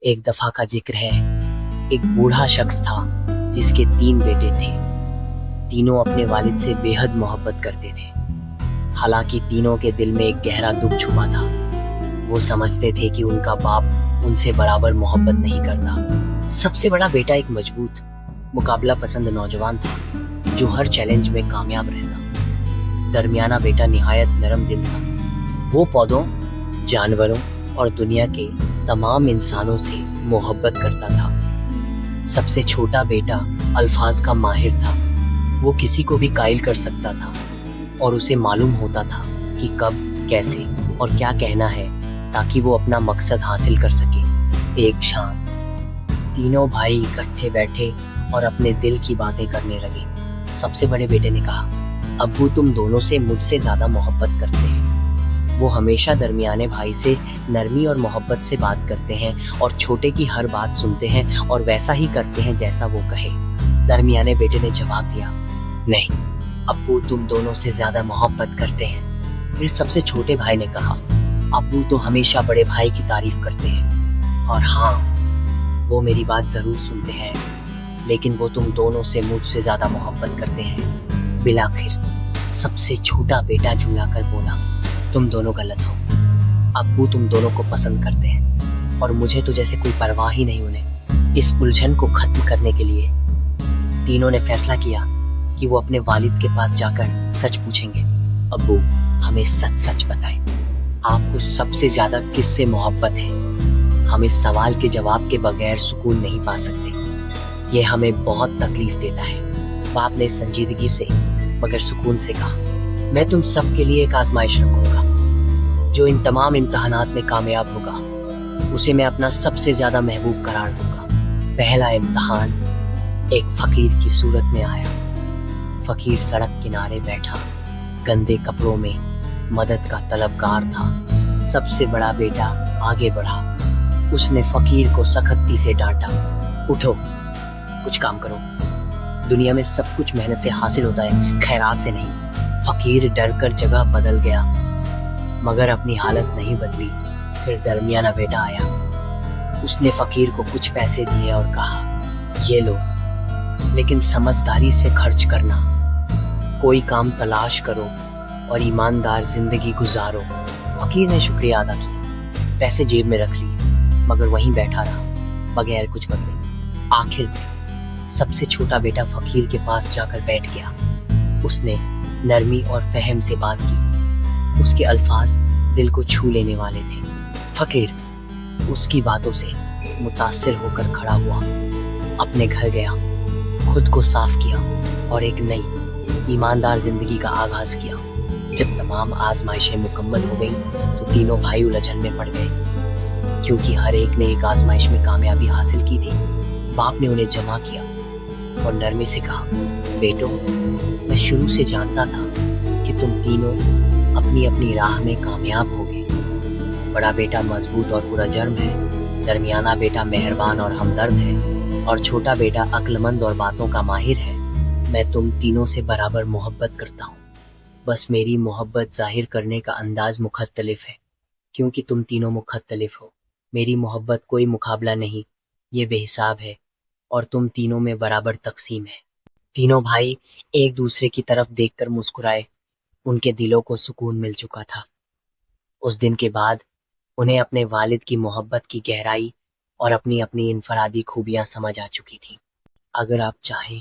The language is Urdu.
ایک دفعہ کا ذکر ہے، ایک بوڑھا شخص تھا جس کے 3 بیٹے تھے۔ تینوں اپنے والد سے بے حد محبت کرتے تھے، حالانکہ تینوں کے دل میں ایک گہرا دکھ چھپا تھا۔ وہ سمجھتے تھے کہ ان کا باپ ان سے برابر محبت نہیں کرتا۔ سب سے بڑا بیٹا ایک مضبوط، مقابلہ پسند نوجوان تھا جو ہر چیلنج میں کامیاب رہتا۔ درمیانہ بیٹا نہایت نرم دل تھا، وہ پودوں، جانوروں اور دنیا کے تمام انسانوں سے محبت کرتا تھا۔ سب سے چھوٹا بیٹا الفاظ کا ماہر تھا، وہ کسی کو بھی قائل کر سکتا تھا اور اسے معلوم ہوتا تھا کہ کب، کیسے اور کیا کہنا ہے تاکہ وہ اپنا مقصد حاصل کر سکے۔ ایک شام تینوں بھائی اکٹھے بیٹھے اور اپنے دل کی باتیں کرنے لگے۔ سب سے بڑے بیٹے نے کہا، ابو تم دونوں سے مجھ سے زیادہ محبت کرتے ہیں۔ وہ ہمیشہ درمیانے بھائی سے نرمی اور محبت سے بات کرتے ہیں اور چھوٹے کی ہر بات سنتے ہیں اور ویسا ہی کرتے ہیں جیسا وہ کہے۔ درمیانے بیٹے نے جواب دیا، نہیں ابو تم دونوں سے زیادہ محبت کرتے ہیں۔ پھر سب سے چھوٹے بھائی نے کہا، ابو تو ہمیشہ بڑے بھائی کی تعریف کرتے ہیں، اور ہاں وہ میری بات ضرور سنتے ہیں، لیکن وہ تم دونوں سے مجھ سے زیادہ محبت کرتے ہیں۔ بالآخر سب سے چھوٹا بیٹا جھلا کر بولا، تم دونوں غلط ہو، ابو تم دونوں کو پسند کرتے ہیں اور مجھے تو جیسے کوئی پرواہ ہی نہیں انہیں۔ اس الجھن کو ختم کرنے کے لیے تینوں نے فیصلہ کیا کہ وہ اپنے والد کے پاس جا کر سچ پوچھیں گے۔ ابو ہمیں سچ سچ بتائیں، آپ کو سب سے زیادہ کس سے محبت ہے؟ ہم اس سوال کے جواب کے بغیر سکون نہیں پا سکتے، یہ ہمیں بہت تکلیف دیتا ہے۔ باپ نے سنجیدگی سے مگر سکون سے کہا، میں تم سب کے لیے ایک آزمائش رکھوں گا، جو ان تمام امتحانات میں کامیاب ہوگا اسے میں اپنا سب سے زیادہ محبوب قرار دوں گا۔ پہلا امتحان ایک فقیر کی صورت میں آیا۔ فقیر سڑک کنارے بیٹھا، گندے کپڑوں میں، مدد کا طلبگار تھا۔ سب سے بڑا بیٹا آگے بڑھا، اس نے فقیر کو سختی سے ڈانٹا، اٹھو کچھ کام کرو، دنیا میں سب کچھ محنت سے حاصل ہوتا ہے، خیرات سے نہیں۔ فقیر ڈر کر جگہ بدل گیا، مگر اپنی حالت نہیں بدلی۔ پھر درمیانہ بیٹا آیا، اس نے فقیر کو کچھ پیسے دیے اور کہا، یہ لو، لیکن سمجھداری سے خرچ کرنا، کوئی کام تلاش کرو اور ایماندار زندگی گزارو۔ فقیر نے شکریہ ادا کیا، پیسے جیب میں رکھ لیے، مگر وہیں بیٹھا رہا بغیر کچھ بدلے۔ آخر میں سب سے چھوٹا بیٹا فقیر کے پاس جا کر بیٹھ گیا۔ اس نے نرمی اور فہم سے بات کی، اس کے الفاظ دل کو چھو لینے والے تھے۔ فقیر اس کی باتوں سے متاثر ہو کر کھڑا ہوا، اپنے گھر گیا، خود کو صاف کیا اور ایک نئی ایماندار زندگی کا آغاز کیا۔ جب تمام آزمائشیں مکمل ہو گئیں تو تینوں بھائی الجھن میں پڑ گئے، کیونکہ ہر ایک نے ایک آزمائش میں کامیابی حاصل کی تھی۔ باپ نے انہیں جمع کیا اور نرمی سے کہا، بیٹو میں شروع سے جانتا تھا کہ تم تینوں اپنی اپنی راہ میں کامیاب ہوگے۔ بڑا بیٹا مضبوط اور پورا جرم ہے، درمیانہ بیٹا مہربان اور ہمدرد ہے، اور چھوٹا بیٹا عقل مند اور باتوں کا ماہر ہے۔ میں تم تینوں سے برابر محبت کرتا ہوں، بس میری محبت ظاہر کرنے کا انداز مختلف ہے، کیونکہ تم تینوں مختلف ہو۔ میری محبت کوئی مقابلہ نہیں، یہ بے حساب ہے، اور تم تینوں میں برابر تقسیم ہے۔ تینوں بھائی ایک دوسرے کی طرف دیکھ کر مسکرائے، ان کے دلوں کو سکون مل چکا تھا۔ اس دن کے بعد انہیں اپنے والد کی محبت کی گہرائی اور اپنی اپنی انفرادی خوبیاں سمجھ آ چکی تھی۔ اگر آپ چاہیں